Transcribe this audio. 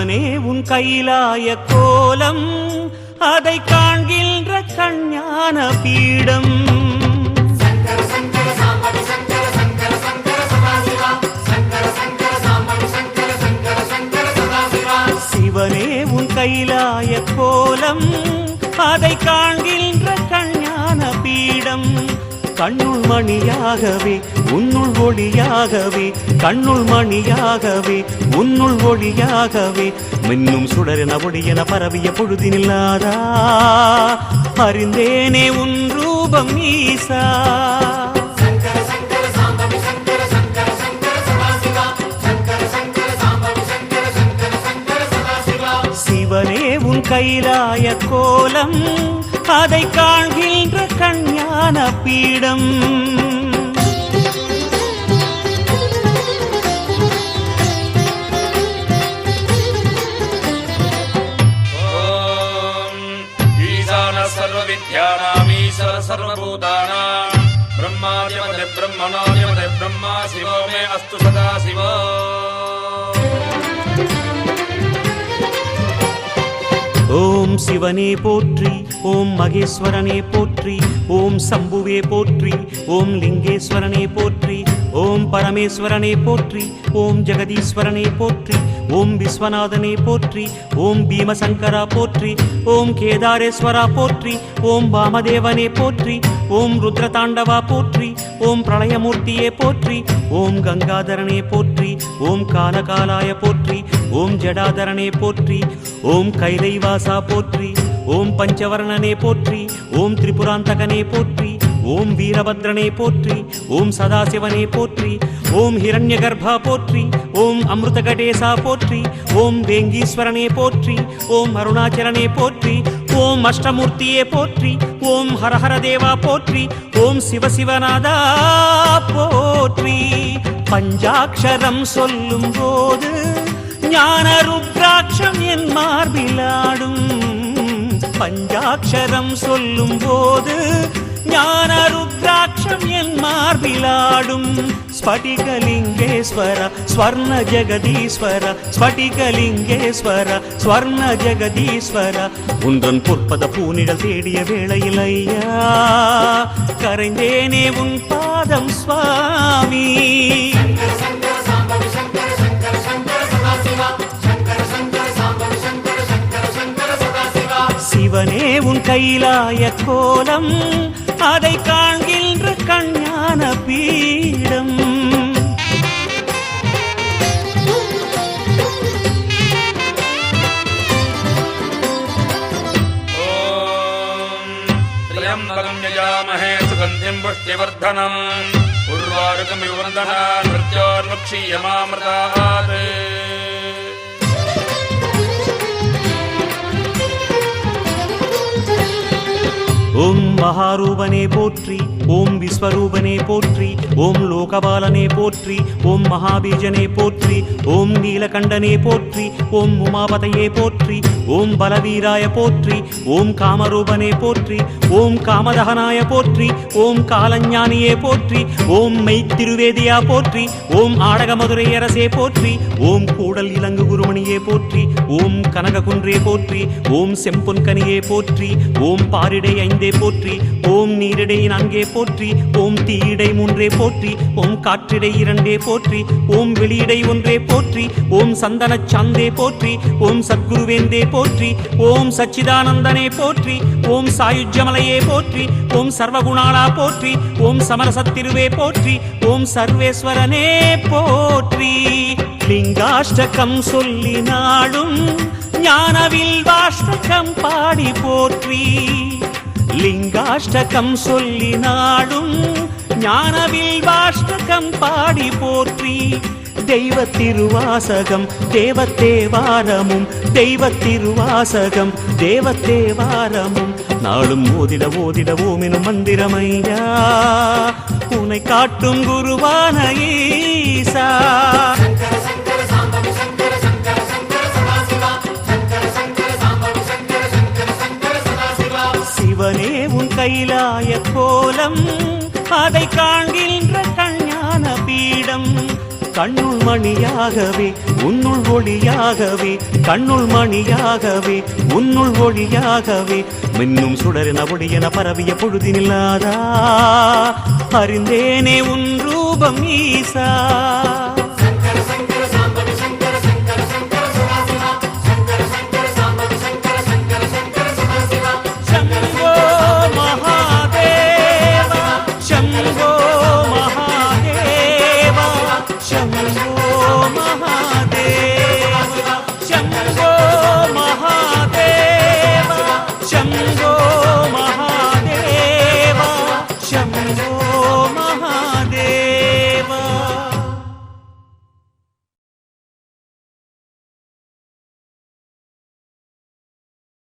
சிவனே உன் கைலாய கோலம் அதை காண்கின்ற கஞ்ஞான பீடம். சிவனே உன் கைலாய கோலம் அதை காண்கின்ற கஞ்ஞான பீடம். கண்ணுள் மணியாகவே உன்னுள் ஒளியாகவே, கண்ணுள் மணியாகவே உன்னுள் ஒளியாகவே, மின்னும் சுடரென ஒளியென பரவிய பொழுதினில்லாதா அறிந்தேனே உன் ரூபம் ஈசா. சிவனே உன் கைலாய கோலம் அதை காண்கின்ற கஞ்ஞான பீடம். सर्वविद्यानामीश्वर सर्वभूतानां ब्रह्मादिपते ब्रह्मणोऽधिपते ब्रह्मा शिवो मे अस्तु सदा शिवो. ஓம் சிவனே போற்றி, ஓம் மகேஸ்வரனே போற்றி, ஓம் சம்புவே போற்றி, ஓம் லிங்கேஸ்வரனே போற்றி, ஓம் பரமேஸ்வரனே போற்றி, ஓம் ஜெகதீஸ்வரனே போற்றி, ஓம் விஸ்வநாதனே போற்றி, ஓம் பீமசங்கரா போற்றி, ஓம் கேதாரேஸ்வரா போற்றி, ஓம் வாமதேவனே போற்றி, ஓம் ருத்ரதாண்டவா போற்றி, ஓம் பிரளயமூர்த்தியே போற்றி, ஓம் கங்காதரனே போற்றி, ஓம் காலகாலாய போற்றி, ஓம் ஜடாதரனே போற்றி, ஓம் கைலைவாசா போற்றி, ஓம் பஞ்சவர்ணனே போற்றி, ஓம் திரிபுராந்தகனே போற்றி, ஓம் வீரபத்ரனே போற்றி, ஓம் சதாசிவனே போற்றி, ஓம் ஹிரண்யகர்பா போற்றி, ஓம் அமிர்தகடேசா போற்றி, ஓம் வேங்கீஸ்வரனே போற்றி, ஓம் அருணாச்சலனே போற்றி, ஓம் அஷ்டமூர்த்தியே போற்றி, ஓம் ஹரஹர தேவா போற்றி, ஓம் சிவசிவநாதா போற்றி. பஞ்சாட்சரம் சொல்லும் போது ஞான ருத்ராட்சம் என் மார்பிலாடும். பஞ்சாட்சரம் சொல்லும் போது ஞான ருத்ராட்சம் என் மார்பிலாடும். ஸ்படிகலிங்கேஸ்வர ஸ்வர்ண ஜெகதீஸ்வர, ஸ்படிகலிங்கேஸ்வர ஸ்வர்ண ஜெகதீஸ்வர, உன்றன் பொற்பத பூனிடல் தேடிய வேளையில் ஐயா கரைந்தேனே உன் பாதம் சுவாமி. சிவனே உன் கைலாய கோலம் அதை காண்கின்ற கஞ்ஞான பீடம். त्र्यम्बकं यजामहे सुगन्धिं पुष्टिवर्धनम् उर्वारुकमिव वन्दनान् मृत्योर्मुक्षीयमामृतात्. ஓம் மகாரூபனே போற்றி, ஓம் விஸ்வரூபனே போற்றி, ஓம் லோகபாலனே போற்றி, ஓம் மகாபீஜனே போற்றி, ஓம் நீலகண்டனே போற்றி, ஓம் உமாபதையே போற்றி, ஓம் பலவீராய போற்றி, ஓம் காமரூபனே போற்றி, ஓம் காமதகனாய போற்றி, ஓம் காலஞானியே போற்றி, ஓம் மெய்த்திருவேதியா போற்றி, ஓம் ஆடகமதுரை அரசே போற்றி, ஓம் கூடல் இலங்கு குருமணியே போற்றி, ஓம் கனககுன்றே போற்றி, ஓம் செம்பொன்கனியே போற்றி, ஓம் பாரிடை ஐந்தே போற்றி, ஓம் நீரிடை நான்கே போற்றி, ஓம் தீயிடை மூன்றே போற்றி, ஓம் காற்றிடை இரண்டே போற்றி, ஓம் வெளியிடை ஒன்றே போற்றி, ஓம் சந்தன சாந்தே போற்றி, ஓம் சத்குருவேந்தே போற்றி, ஓம் சச்சிதானந்தனே போற்றி, ஓம் சாயுஜ்யமலையே போற்றி, ஓம் சர்வகுணாளா போற்றி, ஓம் சமரசத்திருவே போற்றி, ஓம் சர்வேஸ்வரனே போற்றி. லிங்காஷ்டகம் சொல்லி நாடும் ஞானவில் வாஷ்டகம் பாடி போற்றி. லிங்காஷ்டகம் சொல்லி நாடும் ஞானவில் வாஷ்டகம் பாடி போற்றி. தெய்வத்திருவாசகம் தேவத்தேவாரமும், தெய்வத்திருவாசகம் தேவத்தேவாரமும் நாளும் ஓதிட ஓதிட ஓமெனும் மந்திரமையா உன்னை காட்டும் குருவான ஈசா. சிவனே உன் கைலாய கோலம் அதை காண்கின்ற கஞ்ஞான பீடம். கண்ணுள் மணியாகவே உன்னுள் ஒளியாகவே கண்ணுள் மணியாகவே உன்னுள் ஒளியாகவே மின்னும் சுடரென ஒளியென பரவிய பொழுதினில்லாதா அறிந்தேனே உன் ரூபம் ஈசா शंभो महादेवा शंभो महादेवा शंभो महादेवा शंभो महादेवा शंभो महादेवा शंभो